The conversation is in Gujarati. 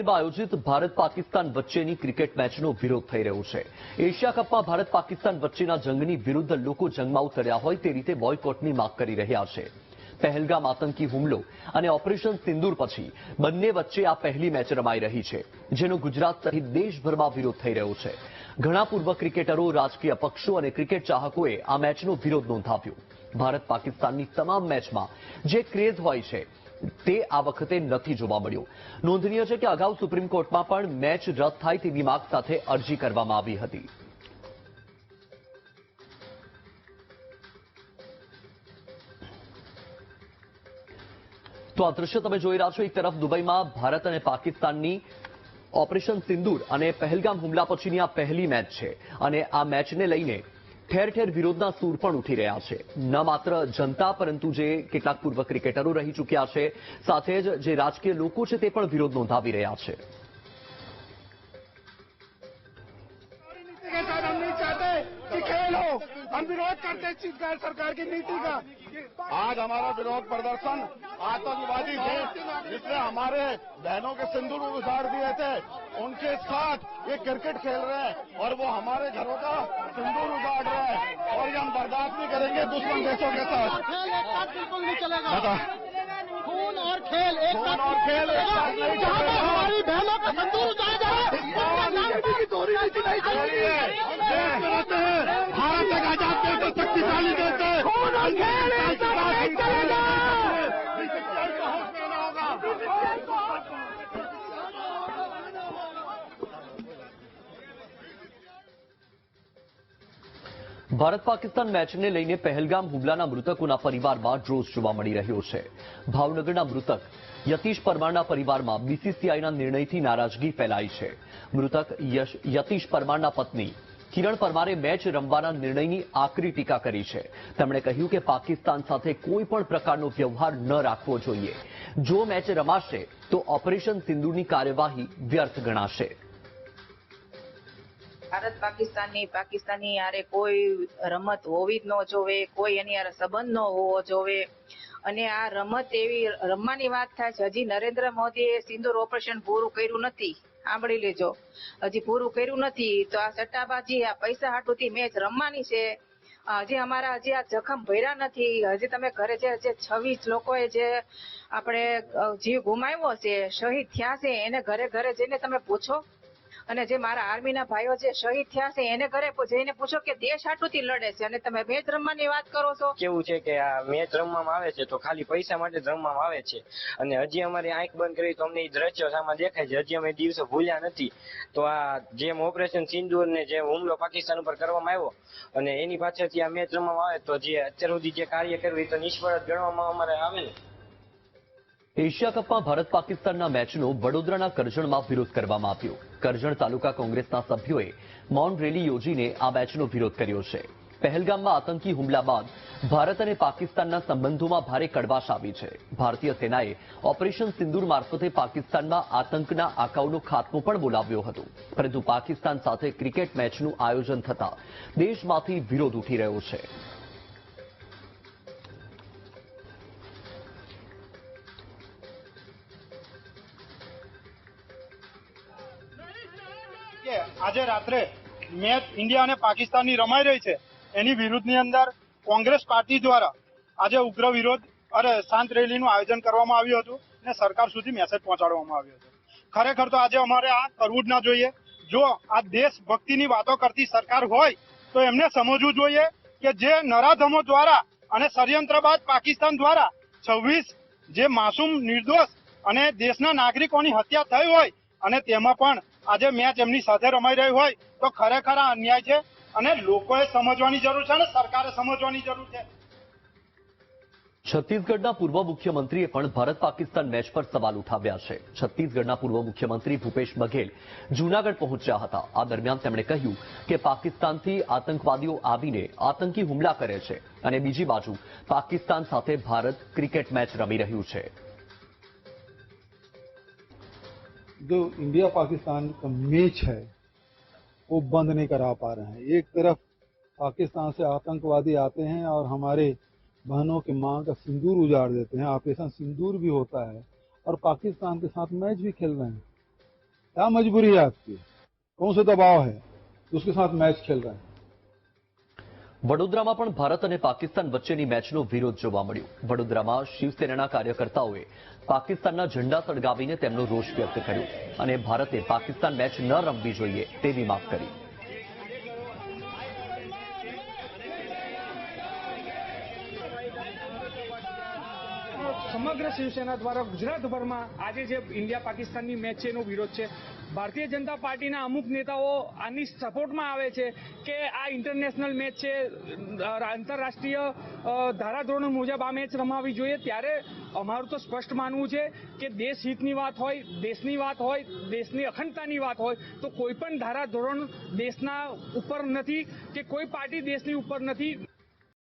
દુબઈમાં આયોજિત ભારત પાકિસ્તાન વચ્ચેની ક્રિકેટ મેચનો વિરોધ થઈ રહ્યો છે। એશિયા કપમાં ભારત પાકિસ્તાન વચ્ચેના જંગની વિરુદ્ધ લોકો જંગમાં ઉતર્યા હોય તે રીતે બોયકોટની માંગ કરી રહ્યા છે। પહેલગામ આતંકી હુમલો અને ઓપરેશન સિંદૂર પછી બંને વચ્ચે આ પહેલી મેચ રમાઈ રહી છે, જેનો ગુજરાત સહિત દેશભરમાં વિરોધ થઈ રહ્યો છે। ઘણા પૂર્વ ક્રિકેટરો, રાજકીય પક્ષો અને ક્રિકેટ ચાહકોએ આ મેચનો વિરોધ નોંધાવ્યો। ભારત પાકિસ્તાનની તમામ મેચમાં જે ક્રેઝ હોય છે તે આ વખતે નથી જોવા મળ્યો। નોંધનીય છે કે અગાઉ સુપ્રીમ કોર્ટમાં પણ મેચ રદ થાય તેવી માંગ સાથે અરજી કરવામાં આવી હતી। તો આ દ્રશ્ય તમે જોઈ રહ્યા છો। એક તરફ દુબઈમાં ભારત અને પાકિસ્તાનની ઓપરેશન સિંદૂર અને પહેલગામ હુમલા પછીની આ પહેલી મેચ છે અને આ મેચને લઈને ઠેર ઠેર વિરોધના સૂર પણ ઉઠી રહ્યા છે। ન માત્ર જનતા પરંતુ જે કેટલાક પૂર્વ ક્રિકેટરો રહી ચૂક્યા છે, સાથે જ જે રાજકીય લોકો છે તે પણ વિરોધ નોંધાવી રહ્યા છે। हम विरोध करते हैं सरकार की नीति का। आज हमारा विरोध प्रदर्शन आतंकवादी थे जिसने हमारे बहनों के सिंदूर उजाड़ दिए थे, उनके साथ ये क्रिकेट खेल रहे हैं और वो हमारे घरों का सिंदूर उजाड़ रहे हैं और ये हम बर्दाश्त नहीं करेंगे दुश्मन देशों के साथ। बिल्कुल नहीं चलेगा। खून और खेल एक साथ नहीं चलेगा। हमारी बहनों का सिंदूर उजाड़ भारत एक आजाद देश है, शक्तिशाली देश है। ભારત પાકિસ્તાન મેચને લઈને પહેલગામ હુમલાના મૃતકોના પરિવારમાં રોષ જોવા મળી રહ્યો છે। ભાવનગરના મૃતક યતીશ પરમારના પરિવારમાં બીસીસીઆઈના નિર્ણયથી નારાજગી ફેલાઈ છે। મૃતક યતીશ પરમારના પત્ની કિરણ પરમારે મેચ રમવાના નિર્ણયની આકરી ટીકા કરી છે। તેમણે કહ્યું કે પાકિસ્તાન સાથે કોઈ પણ પ્રકારનો વ્યવહાર ન રાખવો જોઈએ। જો મેચ રમાશે તો ઓપરેશન સિંદૂરની કાર્યવાહી વ્યર્થ ગણાશે। ભારત પાકિસ્તાનની યારે કોઈ રમત હોવી જ ન જોવે, કોઈ એની યારે સંબંધ ન હોવો જોવે અને આ રમત એવી રમવાની વાત થાય છે। હજી નરેન્દ્ર મોદીએ સિંદૂર ઓપરેશન પૂરું કર્યું નથી, સાંભળી લેજો, હજી પૂરું કર્યું નથી। તો આ સટ્ટાબાજી, આ પૈસા હાટુથી મેચ રમવાની છે। હજી અમારા હજી આ જખમ ભર્યા નથી। હજી તમે ઘરે જે 26 લોકોએ જે આપણે જીવ ગુમાવ્યો છે, શહીદ થયા છે, એને ઘરે ઘરે જઈને તમે પૂછો અને જે મારા આર્મીના ભાઈઓ જે શહીદ થયા છે એને ઘરે જઈને પૂછો કે દેશ હાટુથી લડે છે અને તમે મેચ રમવાની વાત કરો છો। કેવું છે કે આ મેચ રમવામાં આવે છે તો ખાલી પૈસા માટે જ રમવામાં આવે છે અને હજી અમારી આંખ બંધ કરી તો અમને એ દ્રશ્યો સામે દેખાય છે। હજી અમે દિવસો ભૂલ્યા નથી। તો આ જેમ ઓપરેશન સિંદૂર ને જે હુમલો પાકિસ્તાન ઉપર કરવામાં આવ્યો અને એની પાછળથી આ મેચ રમવામાં આવે તો જે અત્યાર સુધી જે કાર્ય કર્યું એ તો નિષ્ફળ જ ગણવામાં અમારે આવે ને। એશિયા કપમાં ભારત પાકિસ્તાનના મેચનો વડોદરાના કરજણમાં વિરોધ કરવામાં આવ્યો। કરજણ તાલુકા કોંગ્રેસના સભ્યોએ મૌન રેલી યોજીને આ મેચનો વિરોધ કર્યો છે। પહેલગામમાં આતંકી હુમલા બાદ ભારત અને પાકિસ્તાનના સંબંધોમાં ભારે કડવાશ આવી છે। ભારતીય સેનાએ ઓપરેશન સિંદૂર મારફતે પાકિસ્તાનમાં આતંકના આકાઓનો ખાત્મો પણ બોલાવ્યો હતો, પરંતુ પાકિસ્તાન સાથે ક્રિકેટ મેચનું આયોજન થતા દેશમાંથી વિરોધ ઉઠી રહ્યો છે। આજે રાત્રે મેચ ઇન્ડિયા અને પાકિસ્તાનની રમાઈ રહી છે, એની વિરુદ્ધની અંદર કોંગ્રેસ પાર્ટી દ્વારા આજે ઉગ્ર વિરોધ અને શાંત રેલીનું આયોજન કરવામાં આવ્યું હતું અને સરકાર સુધી મેસેજ પહોંચાડવામાં આવ્યો હતો। ખરેખર તો આજે અમારે આ કરવું જ ના જોઈએ। જો આ દેશભક્તિની વાતો કરતી સરકાર હોય તો એમને સમજવું જોઈએ કે જે નરાધમો દ્વારા અને ષડયંત્રબાદ પાકિસ્તાન દ્વારા 26 જે માસૂમ નિર્દોષ અને દેશના નાગરિકોની હત્યા થઈ હોય અને તેમાં પણ આજે મેચ એમની સાથે રમાઈ રહી હોય તો ખરેખર આ અન્યાય છે અને લોકોએ સમજવાની જરૂર છે અને સરકારે સમજવાની જરૂર છે। છત્તીસગઢના પૂર્વ મુખ્યમંત્રીએ પણ ભારત પાકિસ્તાન મેચ પર સવાલ ઉઠાવ્યા છે। છત્તીસગઢના પૂર્વ મુખ્યમંત્રી ભૂપેશ બઘેલ જૂનાગઢ પહોંચ્યા હતા। આ દરમિયાન તેમણે કહ્યું કે પાકિસ્તાનથી આતંકવાદીઓ આવીને આતંકી હુમલા કરે છે અને બીજી બાજુ પાકિસ્તાન સાથે ભારત ક્રિકેટ મેચ રમી રહ્યું છે। जो इंडिया पाकिस्तान का मैच है वो बंद नहीं करा पा रहे हैं। एक तरफ पाकिस्तान से आतंकवादी आते हैं और हमारे बहनों की मां का सिंदूर उजाड़ देते हैं। ऑपरेशन सिंदूर भी होता है और पाकिस्तान के साथ मैच भी खेल रहे हैं। क्या मजबूरी है आपकी, कौन सा दबाव है उसके साथ मैच खेल रहे हैं। વડોદરામાં પણ ભારત અને પાકિસ્તાન વચ્ચેની મેચનો વિરોધ જોવા મળ્યો. વડોદરામાં શિવસેનાના કાર્યકર્તાઓએ પાકિસ્તાનના ઝંડા સળગાવીને તેમનો રોષ વ્યક્ત કર્યો અને ભારતે પાકિસ્તાન મેચ ન રમવી જોઈએ તેવી માંગ કરી. સમગ્ર શિવસેના દ્વારા ગુજરાતભરમાં આજે જે ઇન્ડિયા પાકિસ્તાનની મેચ છે એનો વિરોધ છે. ભારતીય જનતા પાર્ટીના અમુક નેતાઓ આની સપોર્ટમાં આવે છે કે આ ઇન્ટરનેશનલ મેચ છે, આંતરરાષ્ટ્રીય ધારાધોરણો મુજબ આ મેચ રમાવી જોઈએ. ત્યારે અમારું તો સ્પષ્ટ માનવું છે કે દેશ હિતની વાત હોય, દેશની વાત હોય, દેશની અખંડતાની વાત હોય તો કોઈ પણ ધારાધોરણ દેશના ઉપર નથી કે કોઈ પાર્ટી દેશની ઉપર નથી.